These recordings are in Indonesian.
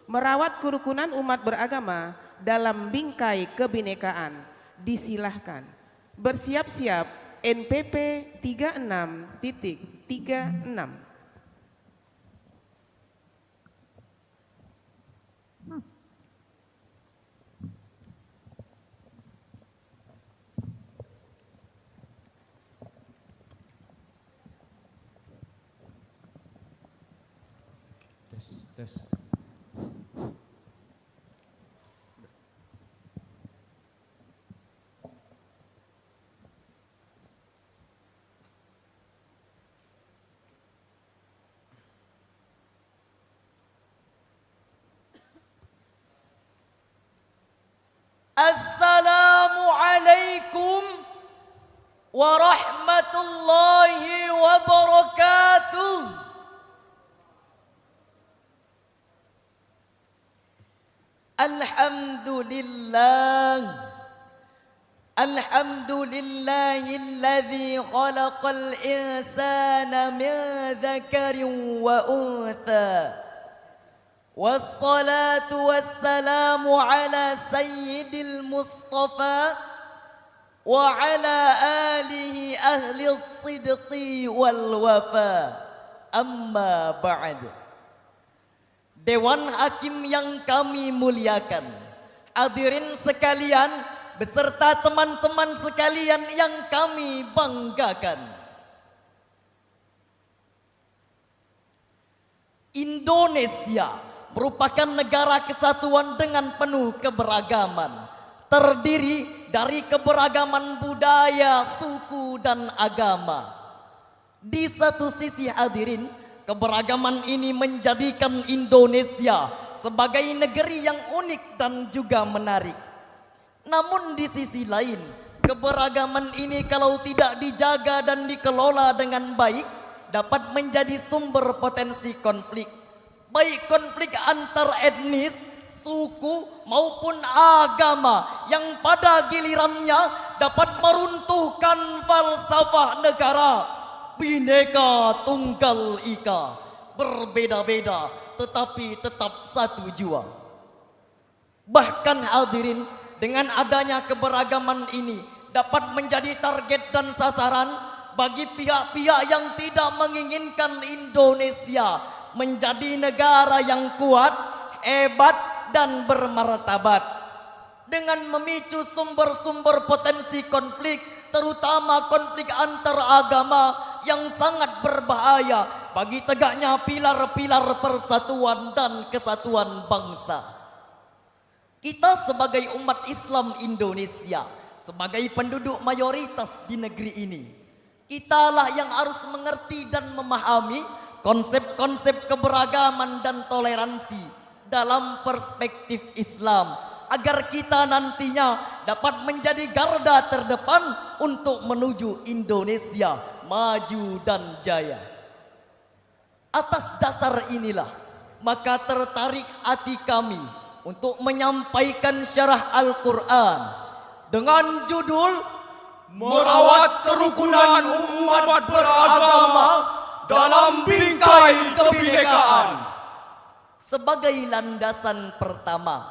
merawat kerukunan umat beragama dalam bingkai kebinekaan. Disilahkan. Bersiap-siap NPP 36.36. Tes. Assalamualaikum warahmatullahi wabarakatuh. Alhamdulillahilladzi khalaqal insana min dzakarin wa untha. Wassalatu wassalamu ala sayyidil Mustafa wa ala alihi ahli sidqi wal wafa. Amma ba'd. Dewan Hakim yang kami muliakan, hadirin sekalian beserta teman-teman sekalian yang kami banggakan. Indonesia merupakan negara kesatuan dengan penuh keberagaman, terdiri dari keberagaman budaya, suku, dan agama. Di satu sisi hadirin, keberagaman ini menjadikan Indonesia sebagai negeri yang unik dan juga menarik. Namun di sisi lain, keberagaman ini kalau tidak dijaga dan dikelola dengan baik, dapat menjadi sumber potensi konflik. Baik konflik antar etnis, suku maupun agama yang pada gilirannya dapat meruntuhkan falsafah negara. Bhinneka Tunggal Ika, berbeda-beda tetapi tetap satu jua. Bahkan hadirin, dengan adanya keberagaman ini dapat menjadi target dan sasaran bagi pihak-pihak yang tidak menginginkan Indonesia menjadi negara yang kuat, hebat, dan bermartabat. Dengan memicu sumber-sumber potensi konflik, terutama konflik antar agama yang sangat berbahaya bagi tegaknya pilar-pilar persatuan dan kesatuan bangsa. Kita sebagai umat Islam Indonesia, sebagai penduduk mayoritas di negeri ini, kitalah yang harus mengerti dan memahami konsep-konsep keberagaman dan toleransi dalam perspektif Islam, agar kita nantinya dapat menjadi garda terdepan untuk menuju Indonesia maju dan jaya. Atas dasar inilah maka tertarik hati kami untuk menyampaikan syarah Al-Quran dengan judul Merawat Kerukunan Umat Beragama dalam Bingkai Kebinekaan. Sebagai landasan pertama,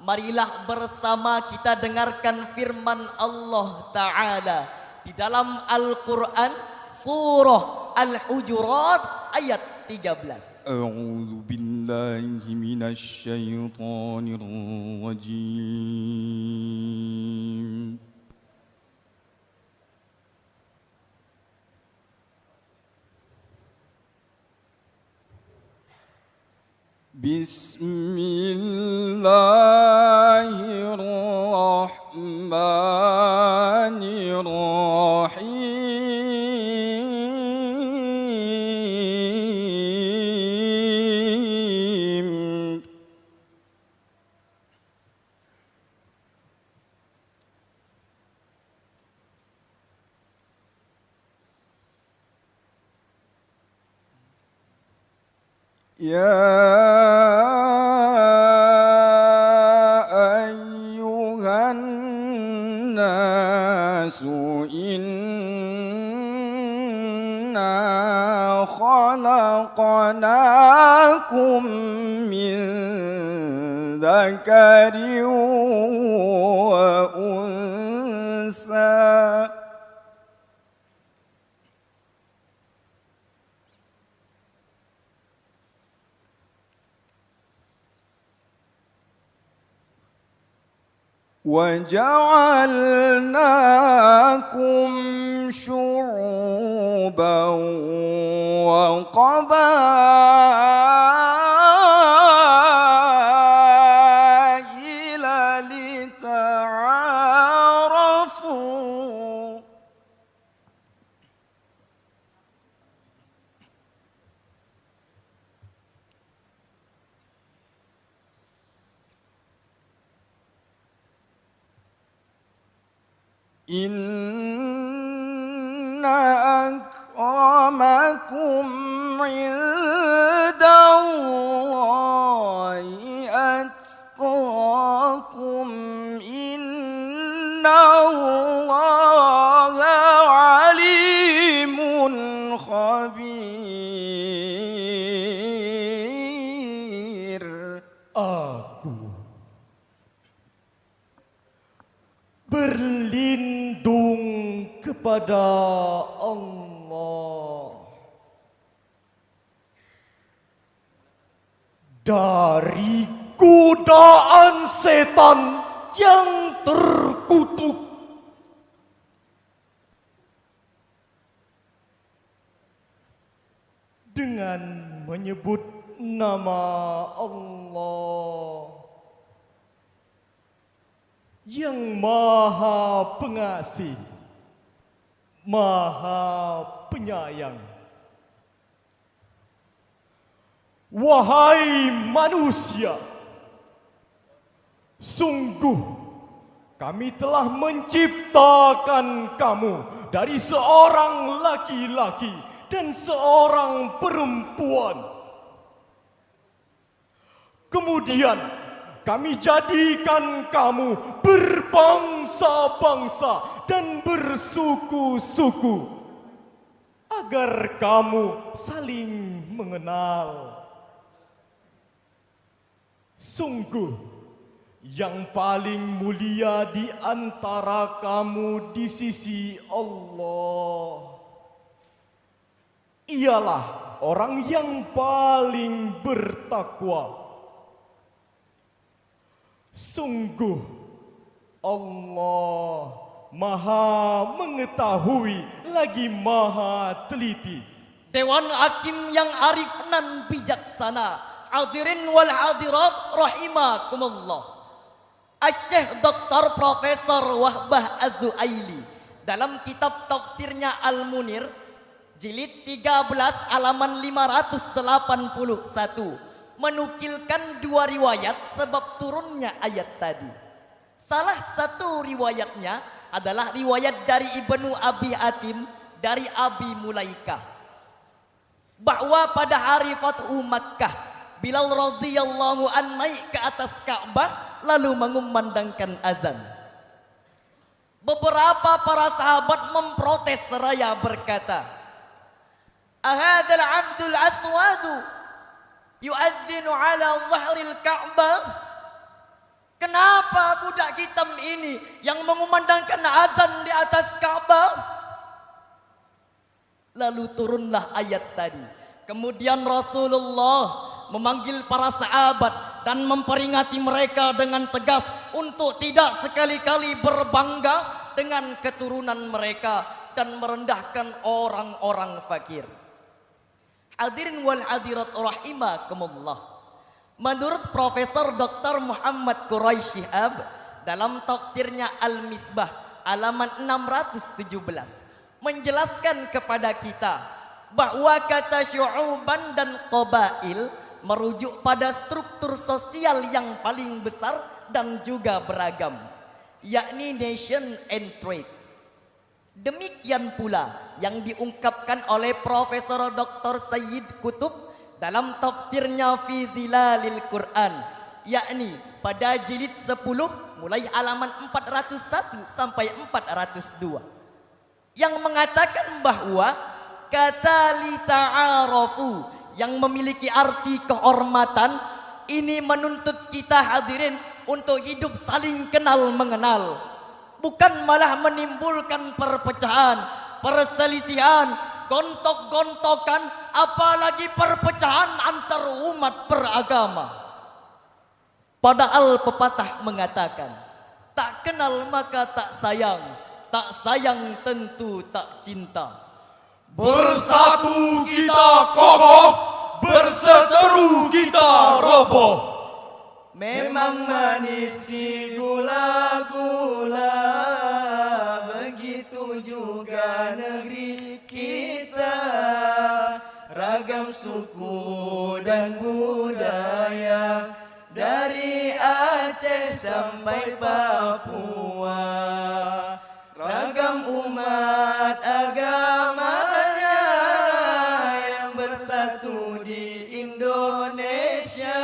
marilah bersama kita dengarkan firman Allah Ta'ala di dalam Al-Quran surah Al-Hujurat ayat 13. A'udzu billahi minasy syaithanir rajim. Bismillahirrahmanirrahim. Ya ayyuhan nasu inna khalaqnakum min ذكر وأنثى وجعلناكم شعوبا وقبائل لتعارفوا إن أكرمكم عند الله أتقاكم إن الله عليم خبير. Aku berlindung kepada Allah dari godaan setan yang terkutuk. Dengan menyebut nama Allah yang Maha Pengasih, Maha Penyayang. Wahai manusia, sungguh kami telah menciptakan kamu dari seorang laki-laki dan seorang perempuan. Kemudian kami jadikan kamu berbangsa-bangsa dan bersuku-suku agar kamu saling mengenal. Sungguh yang paling mulia di antara kamu di sisi Allah ialah orang yang paling bertakwa. Sungguh Allah Maha mengetahui lagi Maha teliti. Dewan Hakim yang arif nan bijaksana, hadirin wal hadirat rahimakumullah. Asy-Syaikh Dr. Profesor Wahbah Az-Zuaili dalam kitab tafsirnya Al-Munir jilid 13 halaman 581 menukilkan dua riwayat sebab turunnya ayat tadi. Salah satu riwayatnya adalah riwayat dari Ibnu Abi Hatim dari Abi Mulaikah bahwa pada hari Fathu Makkah Bilal radhiyallahu an naik ke atas Ka'bah lalu mengumandangkan azan. Beberapa para sahabat memprotes seraya berkata, "Ahadzal 'abdul aswadu yu'adzinu 'ala zahril Ka'bah?" Kenapa budak hitam ini yang mengumandangkan azan di atas Ka'bah? Lalu turunlah ayat tadi. Kemudian Rasulullah memanggil para sahabat dan memperingati mereka dengan tegas untuk tidak sekali-kali berbangga dengan keturunan mereka dan merendahkan orang-orang fakir. Hadirin wal hadirat rahimakumullah. Menurut Profesor Dr. Muhammad Quraisy Shihab dalam tafsirnya Al-Misbah halaman 617 menjelaskan kepada kita bahwa kata syu'uban dan qabail merujuk pada struktur sosial yang paling besar dan juga beragam, yakni nation and tribes. Demikian pula yang diungkapkan oleh Profesor Dr. Sayyid Qutb dalam tafsirnya Fi Zilalil Quran, yakni pada jilid 10 mulai halaman 401 sampai 402 yang mengatakan bahwa kata li ta'arafu yang memiliki arti kehormatan ini menuntut kita hadirin untuk hidup saling kenal mengenal, bukan malah menimbulkan perpecahan, perselisihan, gontok-gontokan, apalagi perpecahan antar umat beragama. Padahal pepatah mengatakan, tak kenal maka tak sayang tentu tak cinta. Bersatu kita kokoh, berseteru kita roboh. Memang manis si gula-gula, begitu juga negeri kita. Ragam suku dan budaya, dari Aceh sampai Papua. Ragam umat agamanya yang bersatu di Indonesia.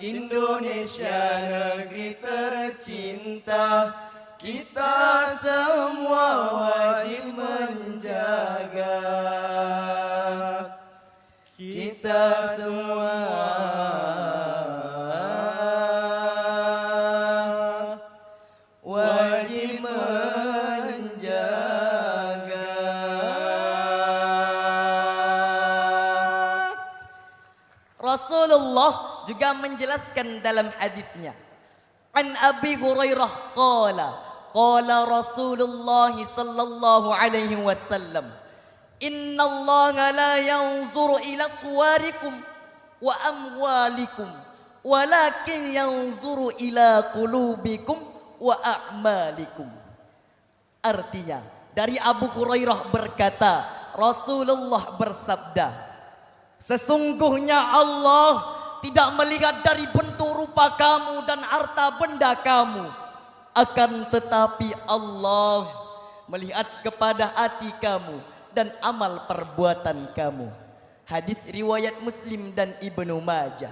Indonesia negeri tercinta, kita semua wajib menjaga. Kita semua wajib menjaga. Rasulullah juga menjelaskan dalam hadisnya, an Abi Hurairah qala Rasulullah sallallahu alaihi wasallam, inna Allah la yanzuru ila suwarikum wa amwalikum, walakin yanzuru ila qulubikum wa a'malikum. Artinya, dari Abu Hurairah berkata, Rasulullah bersabda, sesungguhnya Allah tidak melihat dari bentuk rupa kamu dan harta benda kamu, akan tetapi Allah melihat kepada hati kamu dan amal perbuatan kamu. Hadis riwayat Muslim dan Ibnu Majah.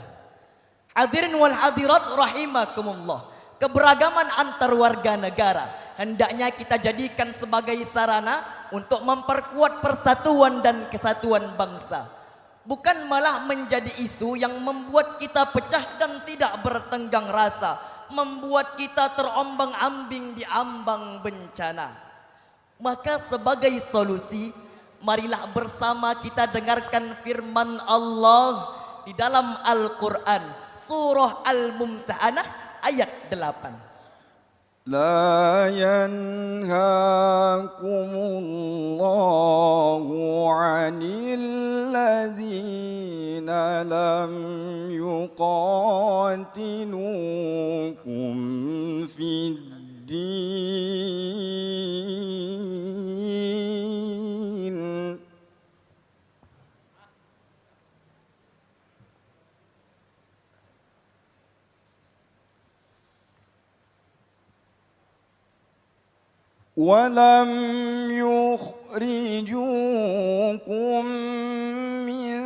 Hadirin wal hadirat rahimakumullah, keberagaman antar warga negara hendaknya kita jadikan sebagai sarana untuk memperkuat persatuan dan kesatuan bangsa, bukan malah menjadi isu yang membuat kita pecah dan tidak bertenggang rasa, membuat kita terombang-ambing di ambang bencana. Maka sebagai solusi, marilah bersama kita dengarkan firman Allah di dalam Al-Quran, surah Al-Mumtahanah ayat 8. لا ينهاكم الله عن الذين لم يقاتلوكم في الدين ولم يخرجوكم من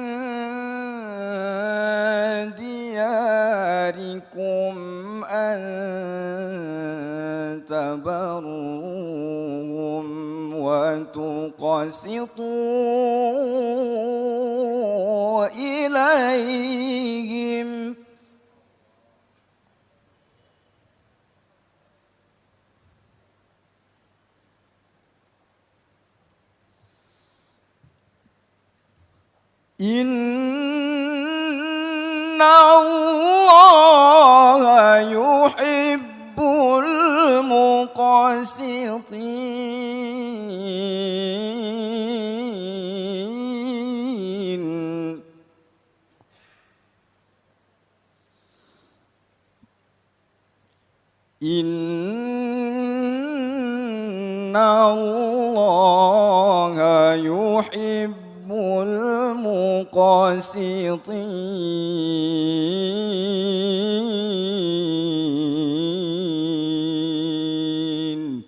دياركم أن تبروهم وتقسطوا إليهم إن الله يحب المقسطين إن الله يحب المقسطين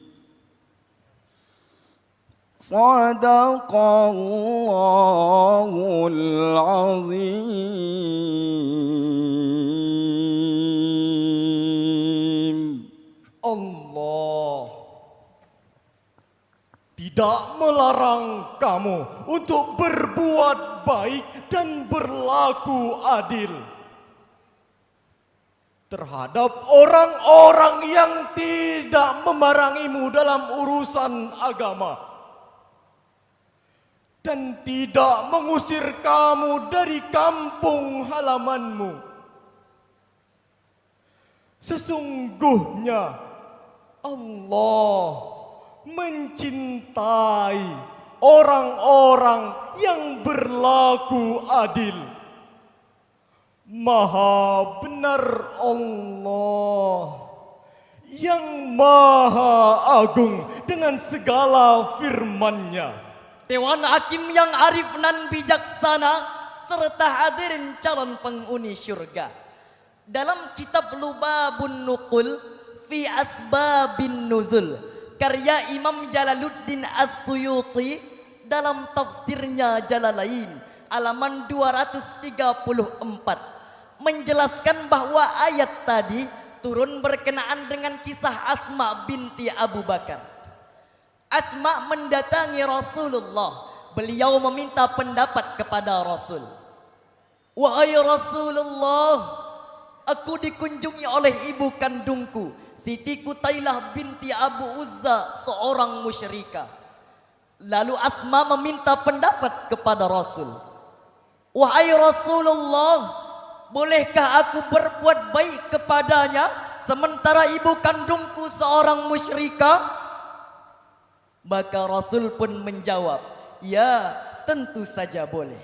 صدق الله العظيم. Allah tidak melarang kamu untuk berbuat baik dan berlaku adil. terhadap orang-orang yang tidak memerangimu dalam urusan agama dan tidak mengusir kamu dari kampung halamanmu. Sesungguhnya Allah mencintai orang-orang yang berlaku adil. Maha benar Allah yang maha agung dengan segala firman-Nya. Dewan Hakim yang arif nan bijaksana serta hadirin calon penghuni syurga. Dalam kitab Lubabun Nuqul fi Asbabin Nuzul karya Imam Jalaluddin As-Suyuti dalam tafsirnya Jalalain halaman 234 menjelaskan bahwa ayat tadi turun berkenaan dengan kisah Asma binti Abu Bakar. Asma mendatangi Rasulullah. Beliau meminta pendapat kepada Rasul. Wahai Rasulullah, aku dikunjungi oleh ibu kandungku, Siti Kutailah binti Abu Uzza, seorang musyrikah. Lalu Asma meminta pendapat kepada Rasul. Wahai Rasulullah, bolehkah aku berbuat baik kepadanya sementara ibu kandungku seorang musyrikah? Maka Rasul pun menjawab, ya tentu saja boleh.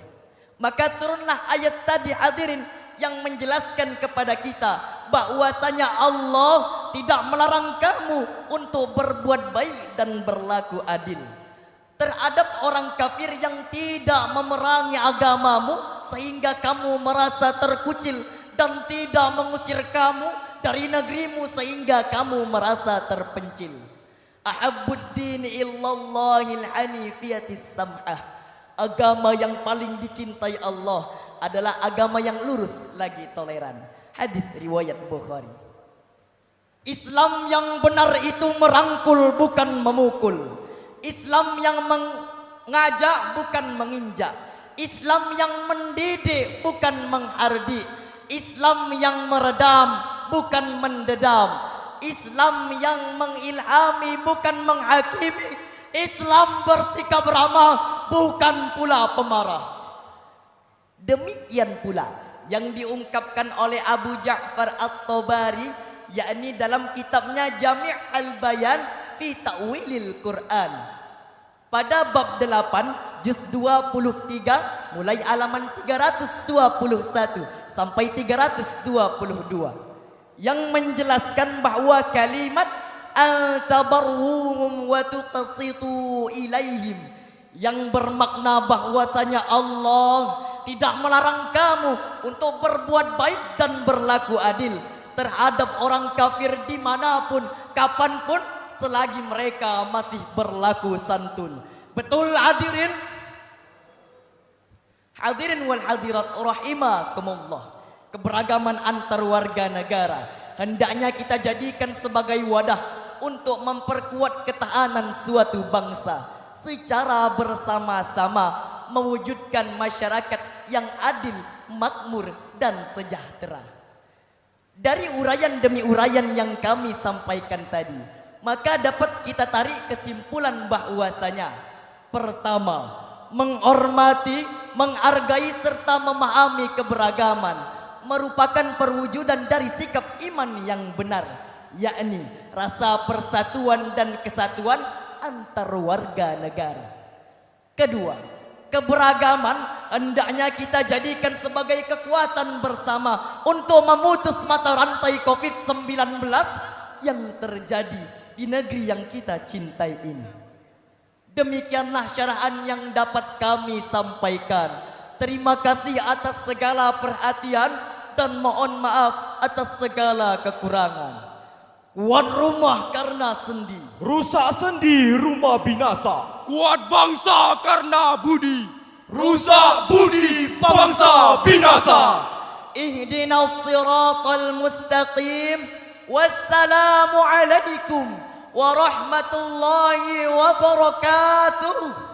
Maka turunlah ayat tadi hadirin yang menjelaskan kepada kita bahwasanya Allah tidak melarang kamu untuk berbuat baik dan berlaku adil terhadap orang kafir yang tidak memerangi agamamu sehingga kamu merasa terkucil dan tidak mengusir kamu dari negerimu sehingga kamu merasa terpencil. Ahabbud dini illallahil hanifiyatis sam'ah. Agama yang paling dicintai Allah adalah agama yang lurus lagi toleran. Hadis riwayat Bukhari. Islam yang benar itu merangkul bukan memukul. Islam yang mengajak bukan menginjak. Islam yang mendidik bukan menghardik. Islam yang meredam bukan mendedam. Islam yang mengilhami bukan menghakimi. Islam bersikap ramah bukan pula pemarah. Demikian pula yang diungkapkan oleh Abu Ja'far At-Tabari, yakni dalam kitabnya Jami' Al-Bayan fi Ta'wilil Quran. Pada bab 8 juz 23 mulai halaman 321 sampai 322 yang menjelaskan bahwa kalimat al-tabarruhum wa tuqsitu ilaihim yang bermakna bahwasanya Allah tidak melarang kamu untuk berbuat baik dan berlaku adil terhadap orang kafir dimanapun, kapanpun, selagi mereka masih berlaku santun. Betul hadirin? Hadirin wal hadirat rahimakumullah. Keberagaman antar warga negara hendaknya kita jadikan sebagai wadah untuk memperkuat ketahanan suatu bangsa secara bersama-sama mewujudkan masyarakat yang adil, makmur dan sejahtera. Dari uraian demi uraian yang kami sampaikan tadi, maka dapat kita tarik kesimpulan bahwasanya pertama, menghormati, menghargai serta memahami keberagaman merupakan perwujudan dari sikap iman yang benar, yakni rasa persatuan dan kesatuan antar warga negara. Kedua, keberagaman hendaknya kita jadikan sebagai kekuatan bersama untuk memutus mata rantai COVID-19 yang terjadi di negeri yang kita cintai ini. Demikianlah syarahan yang dapat kami sampaikan. Terima kasih atas segala perhatian dan mohon maaf atas segala kekurangan. Kuat rumah karena sendi, Rusak sendi rumah binasa. Kuat bangsa karena budi. Rusak budi bangsa binasa. ihdinas siratal mustaqim. Wassalamu alaikum warahmatullahi wabarakatuh.